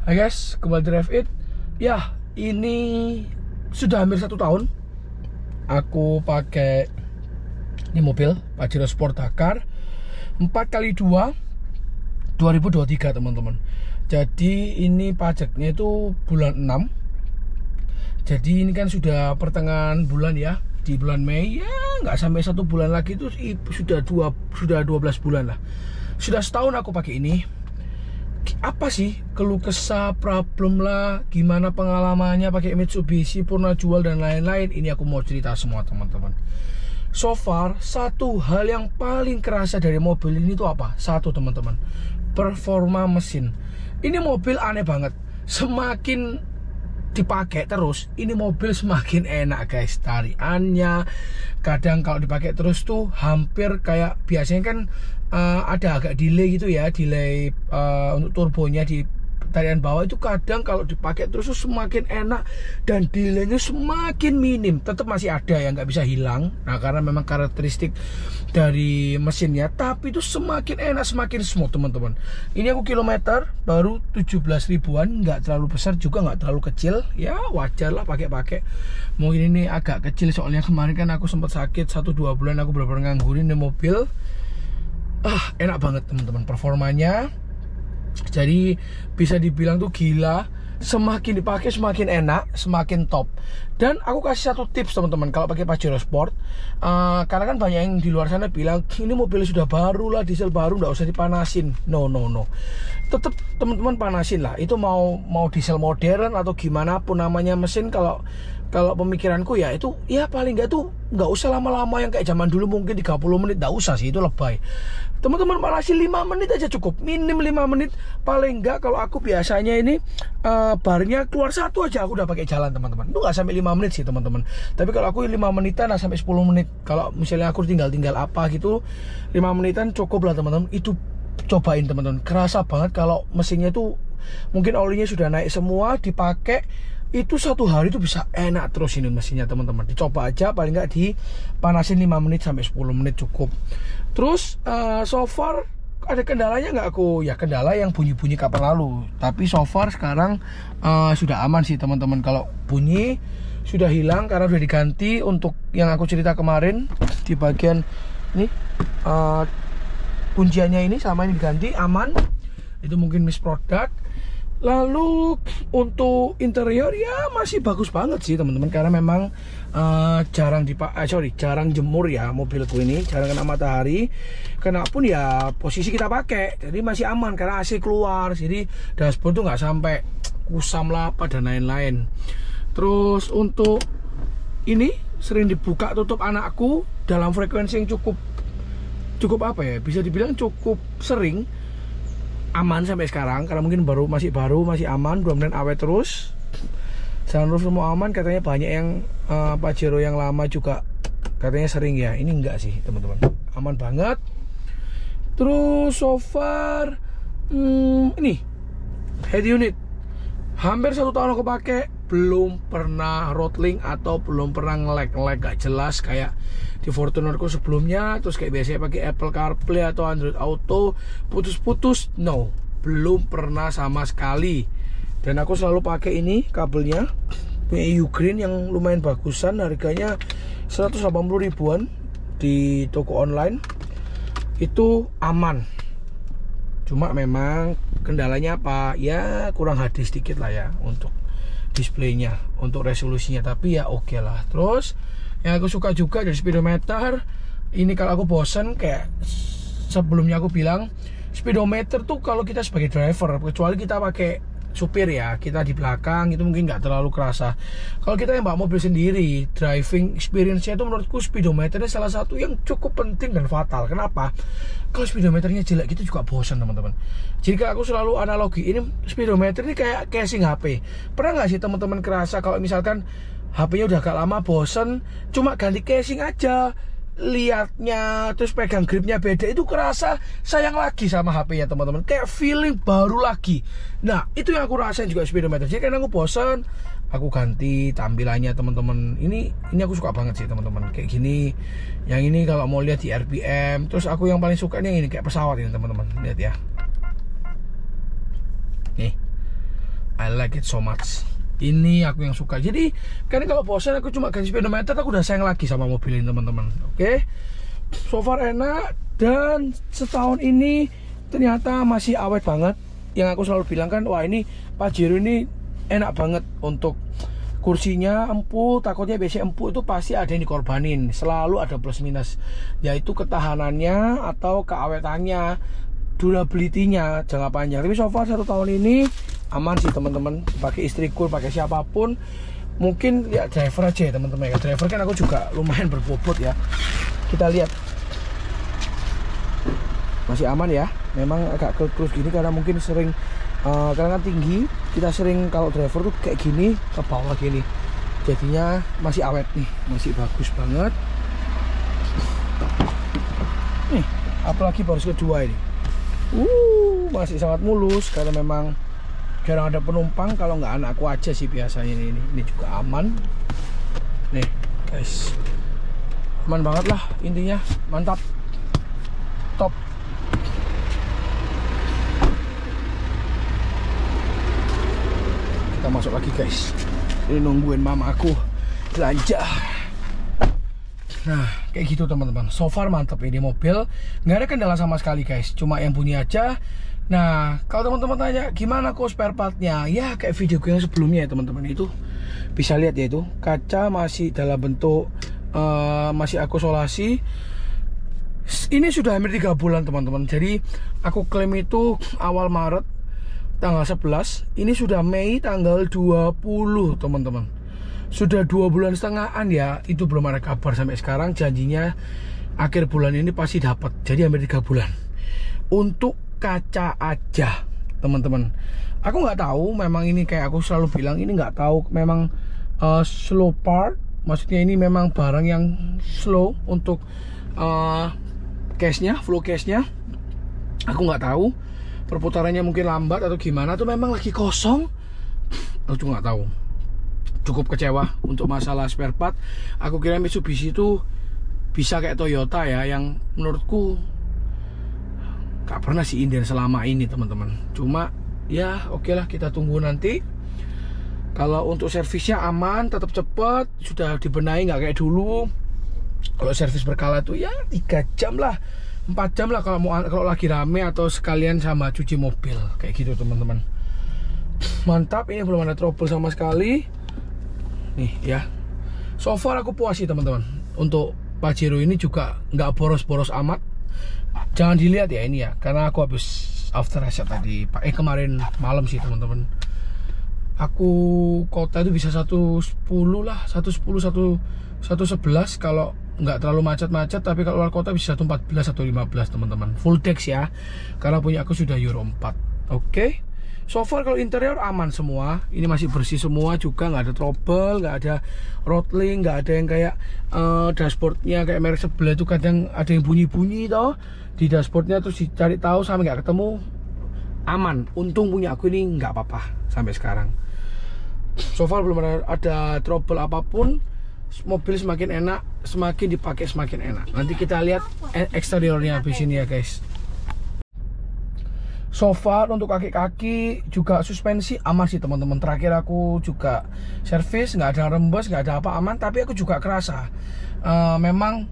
Hai guys, kembali Drive It. Ya, ini sudah hampir 1 tahun aku pakai ini mobil Pajero Sport Dakar 4x2 2023 teman-teman. Jadi ini pajaknya itu bulan 6. Jadi ini kan sudah pertengahan bulan ya. Di bulan Mei ya nggak sampai 1 bulan lagi itu sudah 12 bulan lah. Sudah setahun aku pakai ini. Apa sih keluh kesah, problem lah, gimana pengalamannya pakai Mitsubishi, pernah jual dan lain-lain. Ini aku mau cerita semua teman-teman. So far, satu hal yang paling kerasa dari mobil ini tuh apa? Satu teman-teman, performa mesin. Ini mobil aneh banget. Semakin dipakai terus, ini mobil semakin enak guys. Tariannya kadang kalau dipakai terus tuh hampir kayak biasanya kan ada agak delay gitu ya, delay untuk turbonya di tarian bawah itu kadang kalau dipakai terus tuh semakin enak dan delaynya semakin minim. Tetap masih ada yang nggak bisa hilang, nah karena memang karakteristik dari mesinnya, tapi itu semakin enak, semakin smooth teman-teman. Ini aku kilometer baru 17 ribuan, nggak terlalu besar juga nggak terlalu kecil, ya wajar lah pakai. Mungkin ini agak kecil soalnya kemarin kan aku sempat sakit 1-2 bulan, aku benar-benar nganggurin di mobil. Enak banget teman-teman performanya. Jadi bisa dibilang tuh gila, semakin dipakai semakin enak, semakin top. Dan aku kasih satu tips teman-teman kalau pakai Pajero Sport, karena kan banyak yang di luar sana bilang ini mobil sudah baru lah, diesel baru, nggak usah dipanasin. No, tetap teman-teman panasin lah. Itu mau diesel modern atau gimana pun namanya mesin, kalau pemikiranku ya itu ya paling nggak tuh nggak usah lama-lama yang kayak zaman dulu mungkin 30 menit, nggak usah sih, itu lebay. Teman-teman panasin 5 menit aja cukup, minim 5 menit paling nggak. Kalau aku biasanya ini barnya keluar satu aja aku udah pakai jalan teman-teman. Itu nggak sampai 5 menit sih teman-teman, tapi kalau aku 5 menitan lah sampai 10 menit. Kalau misalnya aku tinggal apa gitu 5 menitan cukup lah teman-teman. Itu cobain teman-teman, kerasa banget kalau mesinnya tuh mungkin olinya sudah naik semua, dipakai itu 1 hari itu bisa enak terus ini mesinnya teman-teman. Dicoba aja, paling nggak dipanasin 5 menit sampai 10 menit cukup. Terus so far ada kendalanya nggak aku? Ya kendala yang bunyi-bunyi kapan lalu, tapi so far sekarang sudah aman sih teman-teman. Kalau bunyi sudah hilang karena sudah diganti. Untuk yang aku cerita kemarin di bagian ini kunciannya ini sama ini diganti, aman. Itu mungkin misproduct. Lalu untuk interior ya masih bagus banget sih teman-teman, karena memang jarang jemur ya mobilku ini, jarang kena matahari. Kena pun ya posisi kita pakai, jadi masih aman karena AC keluar, jadi dashboard tuh nggak sampai kusam lah apa dan lain-lain. Terus untuk ini sering dibuka tutup anakku dalam frekuensi yang cukup apa ya, bisa dibilang cukup sering. Aman sampai sekarang karena mungkin masih aman, mudah-mudahan awet terus. Sunroof semua aman, katanya banyak yang Pajero yang lama juga katanya sering ya. Ini enggak sih teman-teman, aman banget. Terus so far ini head unit hampir 1 tahun aku pakai, belum pernah throttling atau belum pernah nge-lag gak jelas kayak di Fortunerku sebelumnya. Terus kayak biasanya pakai Apple CarPlay atau Android Auto putus-putus, no, belum pernah sama sekali. Dan aku selalu pakai ini kabelnya punya Ugreen yang lumayan bagusan, harganya 180 ribuan di toko online. Itu aman. Cuma memang kendalanya apa? Ya kurang HD sedikit lah ya untuk displaynya, untuk resolusinya, tapi ya oke lah. Terus yang aku suka juga dari speedometer ini, kalau aku bosen kayak sebelumnya aku bilang, speedometer tuh kalau kita sebagai driver, kecuali kita pakai supir ya, kita di belakang itu mungkin nggak terlalu kerasa. Kalau kita yang bawa mobil sendiri, driving experience-nya itu menurutku speedometernya salah satu yang cukup penting dan fatal. Kenapa? Kalau speedometernya jelek gitu juga bosan teman-teman. Jadi aku selalu analogi ini speedometer ini kayak casing HP. Pernah nggak sih teman-teman kerasa kalau misalkan HP-nya udah agak lama bosen, cuma ganti casing aja, liatnya terus pegang gripnya beda, itu kerasa sayang lagi sama HP-nya teman-teman, kayak feeling baru lagi. Nah itu yang aku rasain juga speedometer. Jadi kan aku bosan, aku ganti tampilannya teman-teman. Ini aku suka banget sih teman-teman, kayak gini. Yang ini kalau mau lihat di RPM. Terus aku yang paling suka ini kayak pesawat ini teman-teman, lihat ya. Nih I like it so much. Ini aku yang suka. Jadi kan kalau bosan aku cuma ganti speedometer, aku udah sayang lagi sama mobil ini teman-teman. Oke. So far enak, dan setahun ini ternyata masih awet banget. Yang aku selalu bilang kan, wah ini Pajero ini enak banget untuk kursinya empuk. Takutnya biasanya empuk itu pasti ada yang dikorbanin. Selalu ada plus minus, yaitu ketahanannya atau keawetannya, durability-nya jangka panjang. Tapi so far 1 tahun ini aman sih teman-teman. Pakai istriku, pakai siapapun. Mungkin lihat driver aja ya teman-teman ya. Driver kan aku juga lumayan berbobot ya. Kita lihat masih aman ya. Memang agak kelus gini karena mungkin sering karena tinggi, kita sering kalau driver tuh kayak gini ke bawah gini, jadinya masih awet nih, masih bagus banget nih. Apalagi baru kedua ini, masih sangat mulus karena memang jarang ada penumpang. Kalau nggak anakku aja sih biasanya. Ini juga aman nih guys, aman banget lah intinya, mantap, top. Kita masuk lagi guys, ini nungguin mama aku belanja. Nah kayak gitu teman-teman, so far mantap ini mobil, nggak ada kendala sama sekali guys, cuma yang bunyi aja. Nah kalau teman-teman tanya gimana kok spare partnya, ya kayak video yang sebelumnya ya teman-teman, itu bisa lihat ya, itu kaca masih dalam bentuk masih aku solasi. Ini sudah hampir 3 bulan teman-teman, jadi aku klaim itu awal Maret tanggal 11, ini sudah Mei tanggal 20 teman-teman. Sudah 2 bulan setengahan ya, itu belum ada kabar sampai sekarang. Janjinya akhir bulan ini pasti dapat, jadi hampir 3 bulan. Untuk kaca aja teman-teman, aku nggak tahu, memang ini kayak aku selalu bilang, ini nggak tahu memang slow part, maksudnya ini memang barang yang slow untuk case-nya, flow case-nya. Aku nggak tahu perputarannya mungkin lambat atau gimana, atau memang lagi kosong, aku juga nggak tahu. Cukup kecewa untuk masalah spare part. Aku kira Mitsubishi itu bisa kayak Toyota ya, yang menurutku gak pernah sih inden selama ini teman-teman. Cuma ya oke lah, kita tunggu nanti. Kalau untuk servisnya aman, tetap cepat, sudah dibenahi nggak kayak dulu. Kalau servis berkala tuh ya 3 jam lah, 4 jam lah kalau lagi rame atau sekalian sama cuci mobil kayak gitu teman-teman. Mantap, ini belum ada trouble sama sekali nih ya. So far aku puas sih teman-teman. Untuk Pajero ini juga nggak boros-boros amat. Jangan dilihat ya ini ya, karena aku habis after reset tadi kemarin malam sih teman-teman. Aku kota itu bisa 110 lah, 110, 111 kalau nggak terlalu macet-macet. Tapi kalau luar kota bisa 114 atau 15 teman-teman, full dex ya, karena punya aku sudah Euro 4. Oke. So far kalau interior aman semua, ini masih bersih semua juga, nggak ada trouble, nggak ada throttling, nggak ada yang kayak dashboardnya kayak merek sebelah itu kadang ada yang bunyi-bunyi toh di dashboardnya, terus dicari tahu sampai nggak ketemu. Aman, untung punya aku ini nggak apa-apa sampai sekarang. So far belum ada trouble apapun. Mobil semakin enak, semakin dipakai semakin enak. Nanti kita lihat eksteriornya habis ini ya guys. So far untuk kaki-kaki juga suspensi aman sih teman-teman. Terakhir aku juga servis, nggak ada rembes, nggak ada apa, aman. Tapi aku juga kerasa memang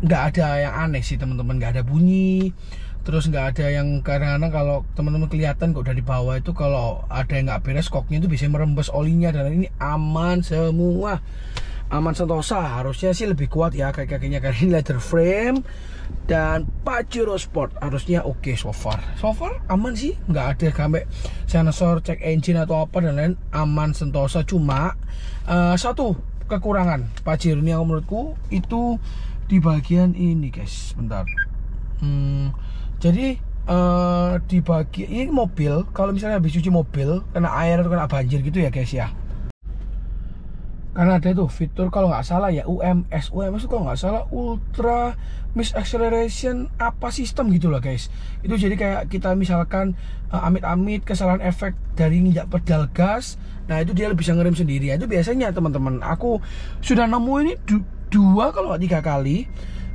nggak ada yang aneh sih teman-teman, nggak ada bunyi. Terus nggak ada yang kadang-kadang kalau teman-teman kelihatan kok dari bawah itu kalau ada yang nggak beres, koknya itu bisa merembes olinya. Dan ini aman semua, aman sentosa. Harusnya sih lebih kuat ya kaki-kakinya karena ini leather frame. Dan Pajero Sport harusnya oke so far. So far aman sih, nggak ada sampai sensor cek engine atau apa dan lain, aman sentosa. Cuma satu kekurangan Pajero ini yang menurutku itu di bagian ini guys, bentar. Jadi di bagian ini mobil, kalau misalnya habis cuci mobil kena air atau kena banjir gitu ya guys ya, karena ada itu fitur kalau nggak salah ya UMS itu kalau nggak salah ultra miss acceleration apa sistem gitu lah guys. Itu jadi kayak kita misalkan amit-amit kesalahan efek dari nginjak pedal gas, nah itu dia bisa ngerem sendiri. Itu biasanya teman-teman aku sudah nemu ini 2 kalau nggak 3 kali.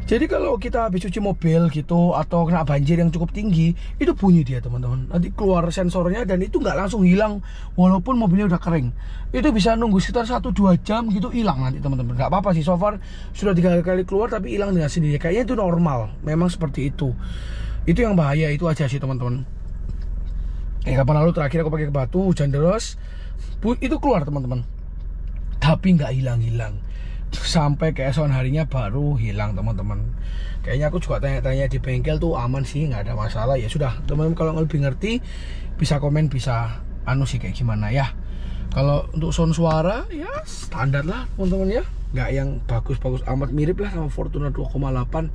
Jadi kalau kita habis cuci mobil gitu atau kena banjir yang cukup tinggi, itu bunyi dia teman-teman. Nanti keluar sensornya dan itu nggak langsung hilang walaupun mobilnya udah kering. Itu bisa nunggu sekitar 1-2 jam gitu hilang nanti teman-teman. Nggak apa-apa sih, so far sudah 3 kali keluar tapi hilang dengan sendiri. Kayaknya itu normal, memang seperti itu. Itu yang bahaya itu aja sih teman-teman. Kapan lalu terakhir aku pakai ke Batu, hujan deras, itu keluar teman-teman. Tapi nggak hilang-hilang. Sampai keesokan harinya baru hilang teman-teman. Kayaknya aku juga tanya-tanya di bengkel tuh aman sih, nggak ada masalah. Ya sudah teman-teman, kalau lebih ngerti bisa komen, bisa sih kayak gimana ya. Kalau untuk sound suara ya standar lah teman-teman ya, nggak yang bagus-bagus amat, mirip lah sama Fortuner 2,8,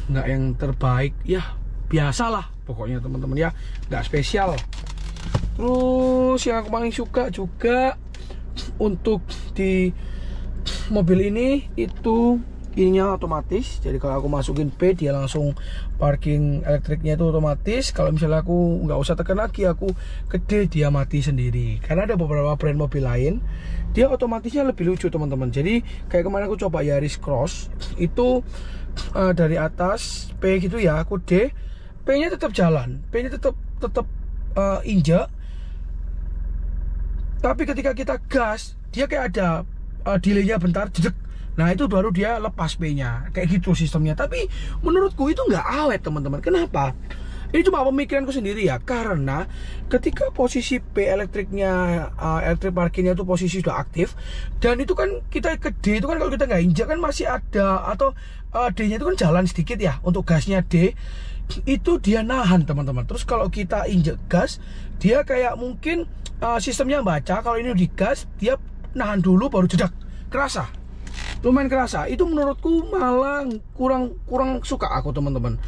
nggak yang terbaik ya, biasalah pokoknya teman-teman ya, nggak spesial. Terus yang aku paling suka juga untuk di mobil ini itu ininya otomatis. Jadi kalau aku masukin P, dia langsung parking elektriknya itu otomatis. Kalau misalnya aku nggak usah tekan lagi, aku ke D, dia mati sendiri. Karena ada beberapa brand mobil lain dia otomatisnya lebih lucu teman-teman. Jadi kayak kemarin aku coba Yaris Cross itu dari atas P gitu ya, aku D, P nya tetap jalan, P nya tetap injak. Tapi ketika kita gas, dia kayak ada delaynya bentar, jedek. Nah itu baru dia lepas P-nya, kayak gitu sistemnya. Tapi menurutku itu nggak awet teman-teman. Kenapa? Ini cuma pemikiranku sendiri ya. Karena ketika posisi P elektriknya, elektrik parkirnya itu posisi sudah aktif, dan itu kan kita ke D itu kan kalau kita nggak injak kan masih ada, atau D-nya itu kan jalan sedikit ya untuk gasnya D. Itu dia nahan teman-teman. Terus kalau kita injek gas, dia kayak mungkin sistemnya baca kalau ini digas, dia nahan dulu baru jedak, kerasa, lumayan kerasa. Itu menurutku malah kurang suka aku teman-teman.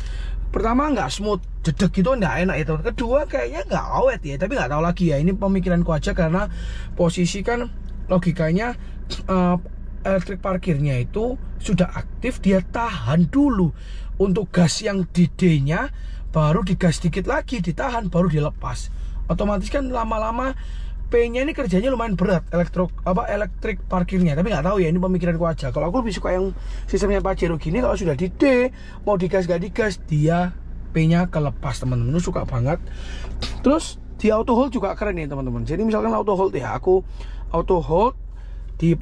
Pertama nggak smooth, jedek gitu nggak enak itu. Kedua kayaknya nggak awet ya, tapi nggak tahu lagi ya, ini pemikiranku aja. Karena posisi kan logikanya elektrik parkirnya itu sudah aktif, dia tahan dulu untuk gas yang di D nya, baru digas dikit lagi, ditahan, baru dilepas. Otomatis kan lama-lama P-nya ini kerjanya lumayan berat, elektrik parkirnya. Tapi nggak tahu ya, ini pemikiranku aja. Kalau aku lebih suka yang sistemnya Pajero gini, kalau sudah di D, mau digas gak digas, dia P-nya kelepas teman-teman. Itu suka banget. Terus di auto hold juga keren nih teman-teman. Jadi misalkan auto hold ya, aku auto hold di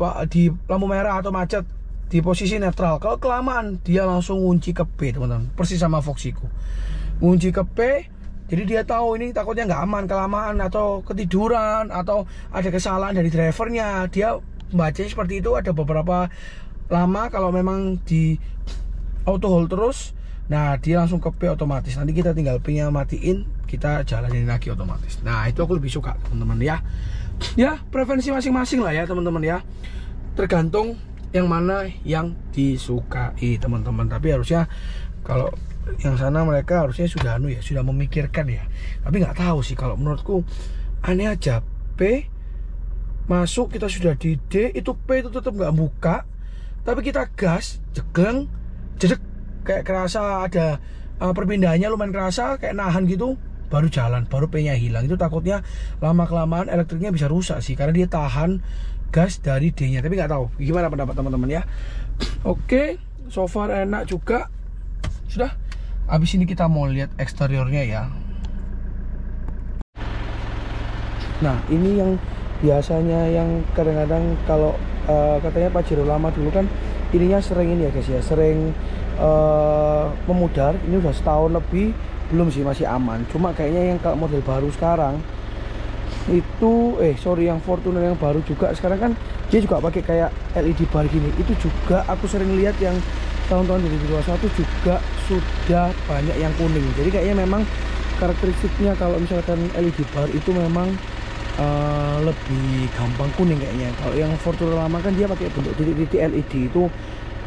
lampu merah atau macet di posisi netral. Kalau kelamaan dia langsung ngunci ke P teman-teman. Persis sama Voxiku, ngunci ke P. Jadi dia tahu ini takutnya nggak aman kelamaan atau ketiduran atau ada kesalahan dari drivernya. Dia baca seperti itu. Ada beberapa lama kalau memang di auto hold terus, nah dia langsung ke P otomatis. Nanti kita tinggal P-nya matiin, kita jalanin lagi otomatis. Nah itu aku lebih suka teman-teman ya. Ya preferensi masing-masing lah ya teman-teman ya. Tergantung yang mana yang disukai teman-teman. Tapi harusnya kalau yang sana mereka harusnya sudah sudah memikirkan ya. Tapi nggak tahu sih, kalau menurutku aneh aja. P masuk, kita sudah di D, itu P itu tetap nggak buka, tapi kita gas, jegleng, jedek, kayak kerasa ada perpindahannya lumayan kerasa, kayak nahan gitu, baru jalan, baru P-nya hilang. Itu takutnya lama-kelamaan elektriknya bisa rusak sih, karena dia tahan gas dari D-nya. Tapi nggak tahu gimana pendapat teman-teman ya. Oke, so far enak juga. Sudah, habis ini kita mau lihat eksteriornya ya. Nah ini yang biasanya yang kadang-kadang kalau katanya Pajero lama dulu kan ininya sering ini ya guys ya, sering memudar. Ini udah setahun lebih, belum sih, masih aman. Cuma kayaknya yang kalau model baru sekarang itu yang Fortuner yang baru juga sekarang kan dia juga pakai kayak LED bar gini. Itu juga aku sering lihat yang tahun-tahun 2021 juga sudah banyak yang kuning. Jadi kayaknya memang karakteristiknya kalau misalkan LED bar itu memang lebih gampang kuning kayaknya. Kalau yang Fortuner lama kan dia pakai bentuk titik-titik LED itu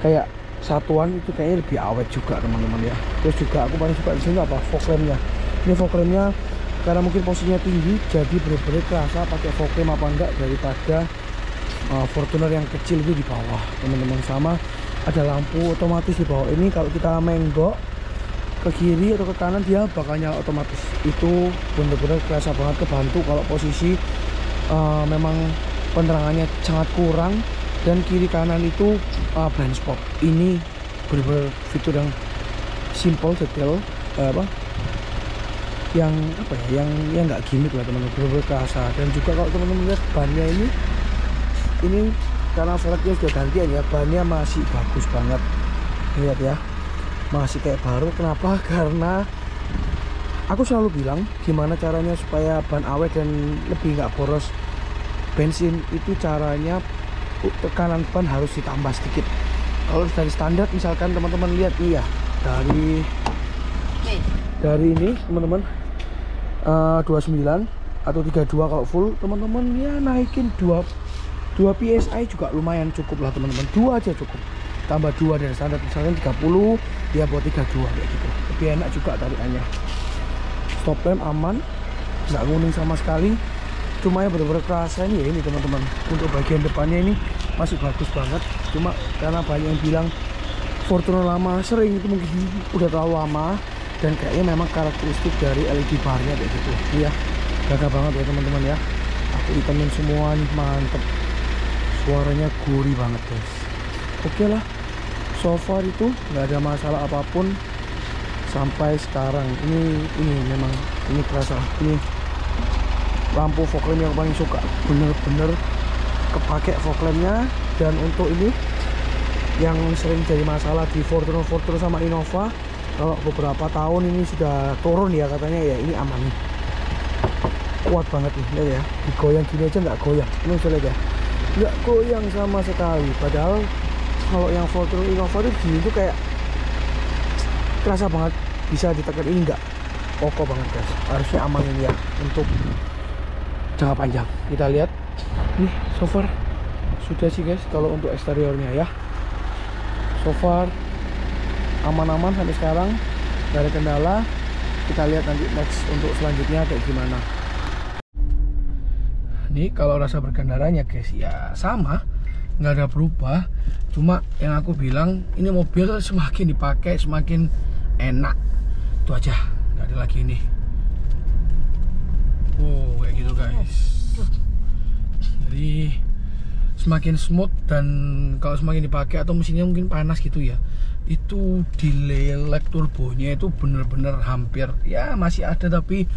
kayak satuan, itu kayaknya lebih awet juga teman-teman ya. Terus juga aku paling suka di sini apa, fog lampnya. Ini fog lampnya karena mungkin posisinya tinggi, jadi benar-benar kerasa pakai fog lamp apa enggak daripada Fortuner yang kecil itu di bawah teman-teman. Sama ada lampu otomatis di bawah ini, kalau kita menggok ke kiri atau ke kanan dia bakal nyala otomatis. Itu benar-benar kerasa banget, kebantu kalau posisi memang penerangannya sangat kurang dan kiri kanan itu blind spot. Ini bener-bener fitur yang simple, detail, yang nggak gimmick lah teman-teman, bener-bener kerasa. Dan juga kalau teman-teman lihat bannya ini karena velgnya sudah gantian ya, bannya masih bagus banget, lihat ya, masih kayak baru. Kenapa? Karena aku selalu bilang gimana caranya supaya ban awet dan lebih nggak boros bensin, itu caranya tekanan ban harus ditambah sedikit. Kalau dari standar misalkan teman-teman lihat iya, dari ini teman-teman 29 atau 32 kalau full, teman-teman ya naikin 2 PSI juga lumayan cukup lah teman-teman. 2 aja cukup, tambah 2 dari standar misalkan 30 dia buat 32 kayak gitu, lebih enak juga tarikannya. Stop lamp aman, nggak kuning sama sekali. Cuma ya bener-bener kerasa ini ya, ini teman-teman, untuk bagian depannya ini masih bagus banget. Cuma karena banyak yang bilang Fortuner lama, sering itu mungkin udah terlalu lama, dan kayaknya memang karakteristik dari LED barnya kayak gitu ya. Gagah banget ya teman-teman ya, aku hitamin semua nih, mantep, suaranya gurih banget guys. Oke lah, so far itu nggak ada masalah apapun sampai sekarang. Ini memang ini kerasa, ini lampu fog lamp yang paling suka, bener-bener kepake fog lampnya. Dan untuk ini yang sering jadi masalah di Fortuner sama Innova, kalau beberapa tahun ini sudah turun ya katanya ya, ini aman nih, kuat banget nih, lihat ya, digoyang gini aja nggak goyang, ini bisa lihat ya, nggak goyang sama sekali. Padahal kalau yang Fortuner Innova itu gini tuh kayak kerasa banget bisa ditekan, ini nggak, kokoh banget guys. Harusnya aman ini ya untuk jangka panjang. Kita lihat nih, so far sudah sih guys kalau untuk eksteriornya ya, so far aman-aman sampai sekarang, gak ada kendala. Kita lihat nanti next untuk selanjutnya kayak gimana. Nih kalau rasa berkendaranya guys ya sama, nggak ada berubah. Cuma yang aku bilang, ini mobil semakin dipakai semakin enak, itu aja, nggak ada lagi ini. Oh kayak gitu guys, jadi semakin smooth. Dan kalau semakin dipakai atau mesinnya mungkin panas gitu ya, itu delay lag turbonya itu bener-bener hampir ya masih ada tapi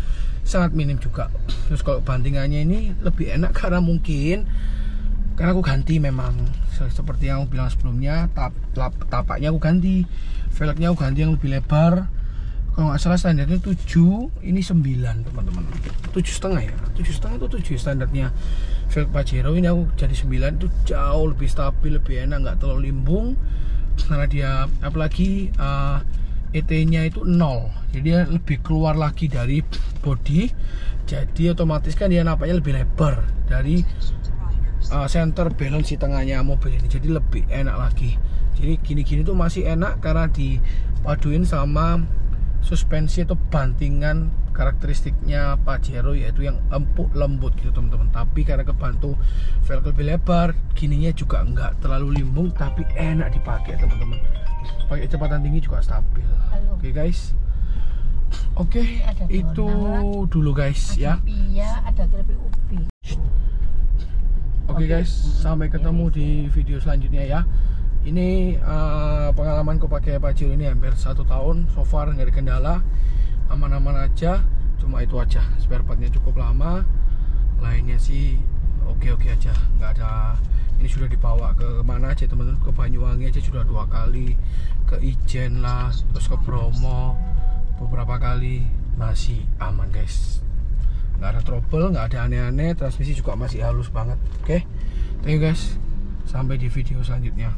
sangat minim juga. Terus kalau bandingannya ini lebih enak karena aku ganti, memang seperti yang aku bilang sebelumnya, tapaknya aku ganti, velgnya aku ganti yang lebih lebar. Kalau nggak salah standarnya 7, ini 9 teman-teman, 7,5 ya, 7,5 atau 7 standarnya velg Pajero. Ini aku jadi 9, itu jauh lebih stabil, lebih enak, nggak terlalu limbung. Karena dia apalagi ET-nya itu 0, jadi dia lebih keluar lagi dari body, jadi otomatis kan dia nampaknya lebih lebar dari center balance di tengahnya mobil ini, jadi lebih enak lagi. Jadi gini-gini tuh masih enak karena dipaduin sama suspensi atau bantingan karakteristiknya Pajero, yaitu yang empuk lembut gitu teman-teman. Tapi karena kebantu velg lebih lebar, gininya juga nggak terlalu limbung tapi enak dipakai teman-teman. Pakai kecepatan tinggi juga stabil. Oke guys, oke itu dulu guys ya. Oke guys, sampai ketemu di video selanjutnya ya. Ini pengalamanku pakai Pajero ini hampir 1 tahun, so far nggak ada kendala, aman-aman aja. Cuma itu aja, spare partnya cukup lama, lainnya sih oke-oke aja, nggak ada. Ini sudah dibawa ke mana aja teman-teman, ke Banyuwangi aja sudah 2 kali, ke Ijen lah, terus ke Bromo beberapa kali, masih aman guys, nggak ada trouble, nggak ada aneh-aneh. Transmisi juga masih halus banget. Oke, thank you guys, sampai di video selanjutnya.